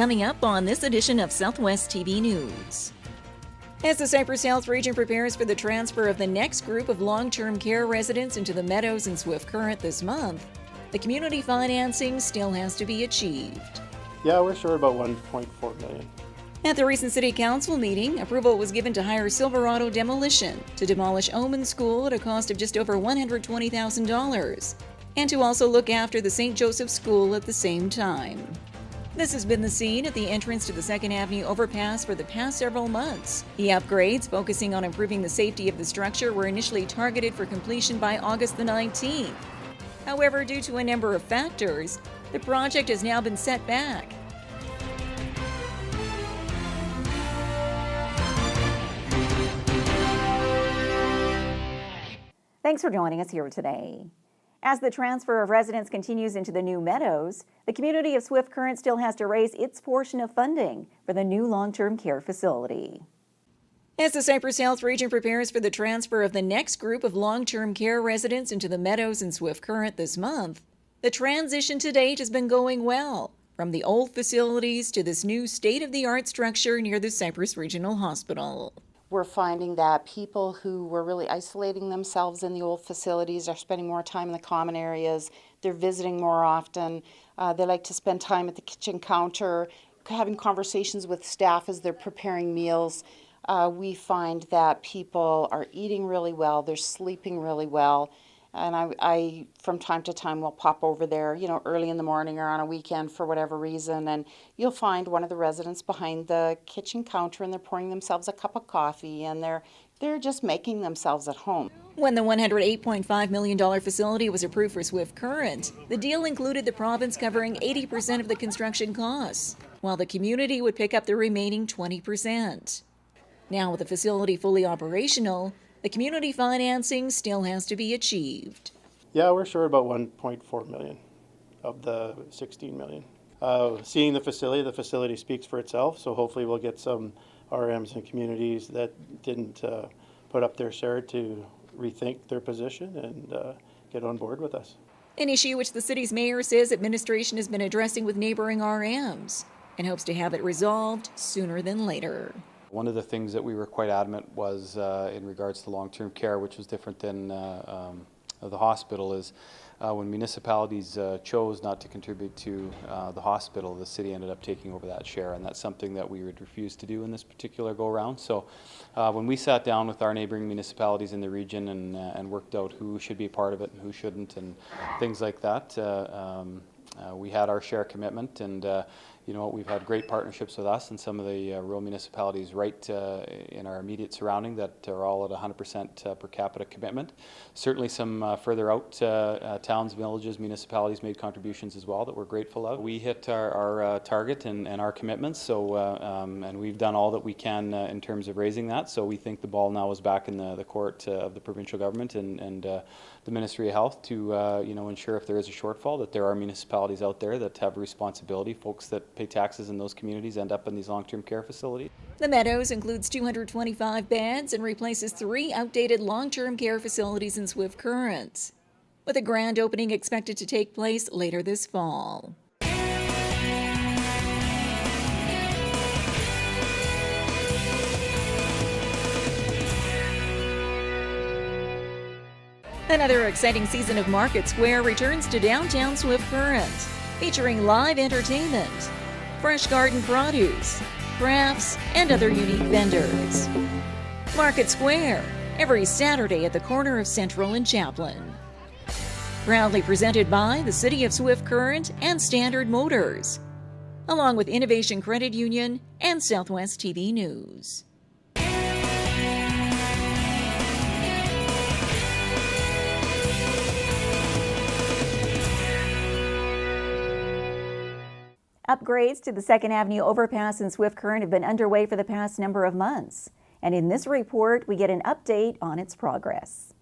Coming up on this edition of Southwest TV News. As the Cypress Health region prepares for the transfer of the next group of long-term care residents into the Meadows and Swift Current this month, the community financing still has to be achieved. Yeah, we're short about $1.4 million. At the recent City Council meeting, approval was given to hire Silverado Demolition to demolish Omen School at a cost of just over $120,000, and to also look after the St. Joseph School at the same time. This has been the scene at the entrance to the 2nd Avenue Overpass for the past several months. The upgrades, focusing on improving the safety of the structure, were initially targeted for completion by August the 19th. However, due to a number of factors, the project has now been set back. Thanks for joining us here today. As the transfer of residents continues into the new Meadows, the community of Swift Current still has to raise its portion of funding for the new long-term care facility. As the Cypress Health region prepares for the transfer of the next group of long-term care residents into the Meadows and Swift Current this month, the transition to date has been going well, from the old facilities to this new state-of-the-art structure near the Cypress Regional Hospital. We're finding that people who were really isolating themselves in the old facilities are spending more time in the common areas. They're visiting more often. They like to spend time at the kitchen counter, having conversations with staff as they're preparing meals. We find that people are eating really well, they're sleeping really well. And I, from time to time, will pop over there, early in the morning or on a weekend for whatever reason, and you'll find one of the residents behind the kitchen counter, and they're pouring themselves a cup of coffee, and they're just making themselves at home. When the $108.5 million facility was approved for Swift Current, the deal included the province covering 80% of the construction costs, while the community would pick up the remaining 20%. Now, with the facility fully operational, the community financing still has to be achieved. Yeah, we're short about $1.4 million of the $16 million. Seeing the facility speaks for itself, so hopefully we'll get some RMs and communities that didn't put up their share to rethink their position and get on board with us. An issue which the city's mayor says administration has been addressing with neighboring RMs and hopes to have it resolved sooner than later. One of the things that we were quite adamant was in regards to long-term care, which was different than the hospital, is when municipalities chose not to contribute to the hospital, the city ended up taking over that share, and that's something that we would refuse to do in this particular go-round. So when we sat down with our neighboring municipalities in the region and worked out who should be part of it and who shouldn't and things like that, we had our share commitment, and we've had great partnerships with us and some of the rural municipalities right in our immediate surrounding that are all at 100% per capita commitment. Certainly some further out towns, villages, municipalities made contributions as well that we're grateful of. We hit our target and our commitments, so and we've done all that we can in terms of raising that. So we think the ball now is back in the court of the provincial government and the Ministry of Health to ensure if there is a shortfall that there are municipalities out there that have a responsibility. Folks that pay taxes in those communities end up in these long-term care facilities. The Meadows includes 225 beds and replaces 3 outdated long-term care facilities in Swift Current, with a grand opening expected to take place later this fall. Another exciting season of Market Square returns to downtown Swift Current, featuring live entertainment, fresh garden produce, crafts, and other unique vendors. Market Square, every Saturday at the corner of Central and Chaplin. Proudly presented by the City of Swift Current and Standard Motors, along with Innovation Credit Union and Southwest TV News. Upgrades to the 2nd Avenue Overpass in Swift Current have been underway for the past number of months. And in this report, we get an update on its progress.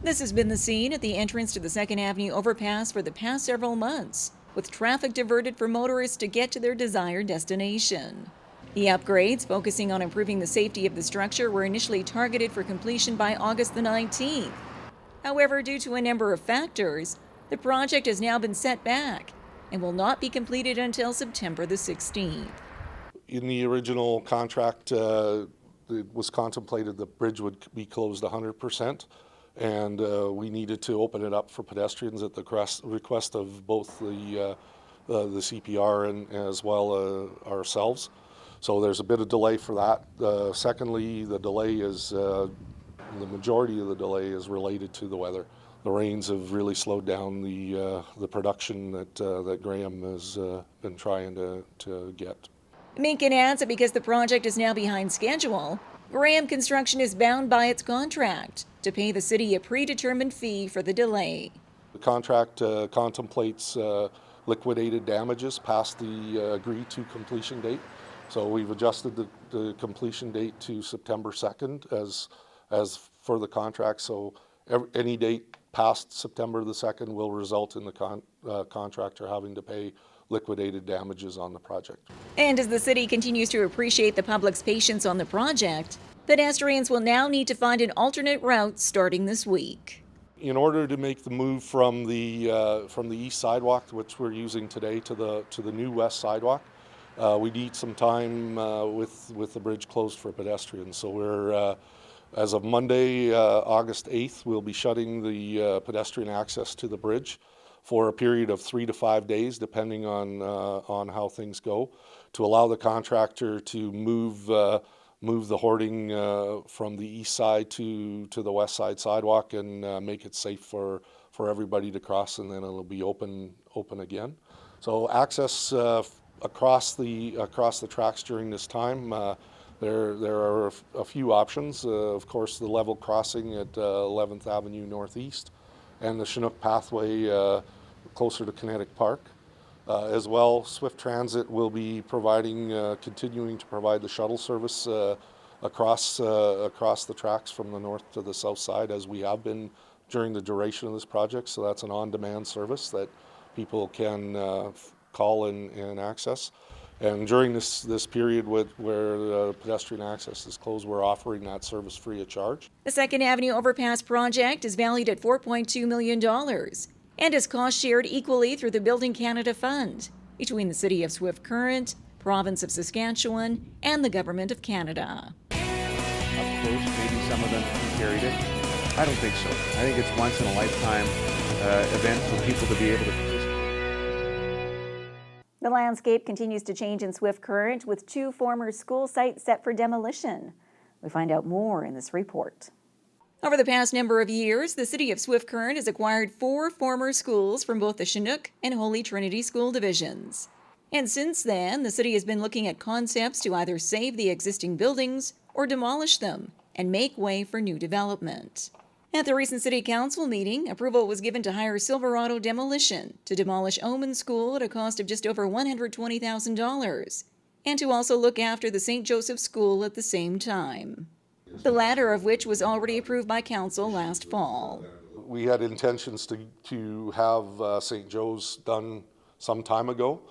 This has been the scene at the entrance to the 2nd Avenue Overpass for the past several months, with traffic diverted for motorists to get to their desired destination. The upgrades, focusing on improving the safety of the structure, were initially targeted for completion by August the 19th. However, due to a number of factors, the project has now been set back, and will not be completed until September the 16th. In the original contract, it was contemplated the bridge would be closed 100%, and we needed to open it up for pedestrians at the request of both the CPR and as well ourselves. So there's a bit of delay for that. Secondly, the delay is, the majority of the delay is related to the weather. The rains have really slowed down the production that Graham has been trying to get. Minkin adds that because the project is now behind schedule, Graham Construction is bound by its contract to pay the city a predetermined fee for the delay. The contract contemplates liquidated damages past the agreed to completion date. So we've adjusted the completion date to September 2nd as for the contract. So any date past September the 2nd will result in the contractor having to pay liquidated damages on the project. And as the city continues to appreciate the public's patience on the project, pedestrians will now need to find an alternate route starting this week. In order to make the move from the east sidewalk, which we're using today, to the new west sidewalk, we need some time with the bridge closed for pedestrians. So we're as of Monday, August 8th, we'll be shutting the pedestrian access to the bridge for a period of 3 to 5 days, depending on how things go, to allow the contractor to move the hoarding from the east side to the west side sidewalk and make it safe for everybody to cross, and then it'll be open again. So access across the tracks during this time. There are a few options. Of course, the level crossing at 11th Avenue Northeast, and the Chinook pathway closer to Kinetic Park. As well, Swift Transit will be continuing to provide the shuttle service across the tracks from the north to the south side, as we have been during the duration of this project. So that's an on-demand service that people can call and access. And during this period where pedestrian access is closed, we're offering that service free of charge. The 2nd Avenue Overpass project is valued at $4.2 million and is cost shared equally through the Building Canada Fund between the City of Swift Current, Province of Saskatchewan, and the Government of Canada. Up close, maybe some of them carried it. I don't think so. I think it's once in a lifetime event for people to be able to participate. The landscape continues to change in Swift Current, with 2 former school sites set for demolition. We find out more in this report. Over the past number of years, the City of Swift Current has acquired 4 former schools from both the Chinook and Holy Trinity school divisions. And since then, the city has been looking at concepts to either save the existing buildings or demolish them and make way for new development. At the recent City Council meeting, approval was given to hire Silverado Demolition to demolish Omen School at a cost of just over $120,000, and to also look after the St. Joseph School at the same time. The latter of which was already approved by Council last fall. We had intentions to have St. Joe's done some time ago.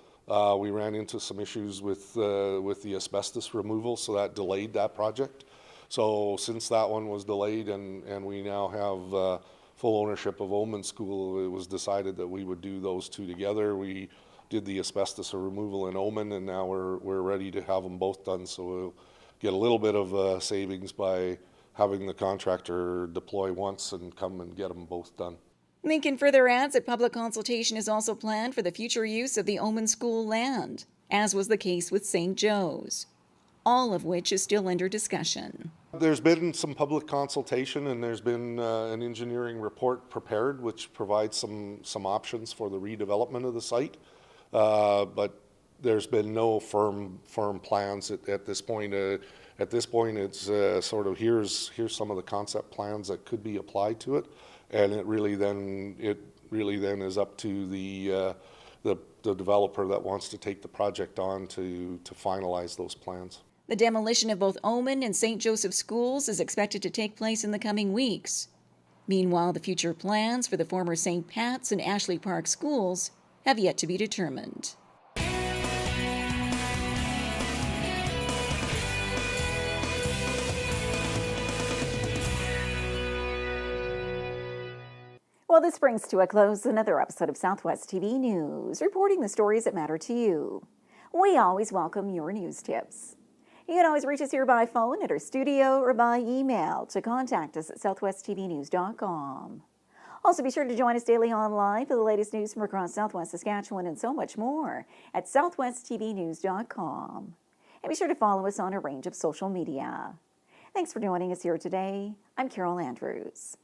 We ran into some issues with the asbestos removal, so that delayed that project. So since that one was delayed and we now have full ownership of Omen School, it was decided that we would do those 2 together. We did the asbestos removal in Omen, and now we're ready to have them both done. So we'll get a little bit of savings by having the contractor deploy once and come and get them both done. Minkin further adds that public consultation is also planned for the future use of the Omen School land, as was the case with St. Joe's, all of which is still under discussion. There's been some public consultation, and there's been an engineering report prepared which provides some options for the redevelopment of the site, but there's been no firm plans at this point. At this point, it's sort of here's some of the concept plans that could be applied to it, and it really then is up to the developer that wants to take the project on to finalize those plans. The demolition of both Omen and St. Joseph schools is expected to take place in the coming weeks. Meanwhile, the future plans for the former St. Pat's and Ashley Park schools have yet to be determined. Well, this brings to a close another episode of Southwest TV News, reporting the stories that matter to you. We always welcome your news tips. You can always reach us here by phone at our studio or by email to contact us at southwesttvnews.com. Also, be sure to join us daily online for the latest news from across Southwest Saskatchewan and so much more at southwesttvnews.com. And be sure to follow us on a range of social media. Thanks for joining us here today. I'm Carol Andrews.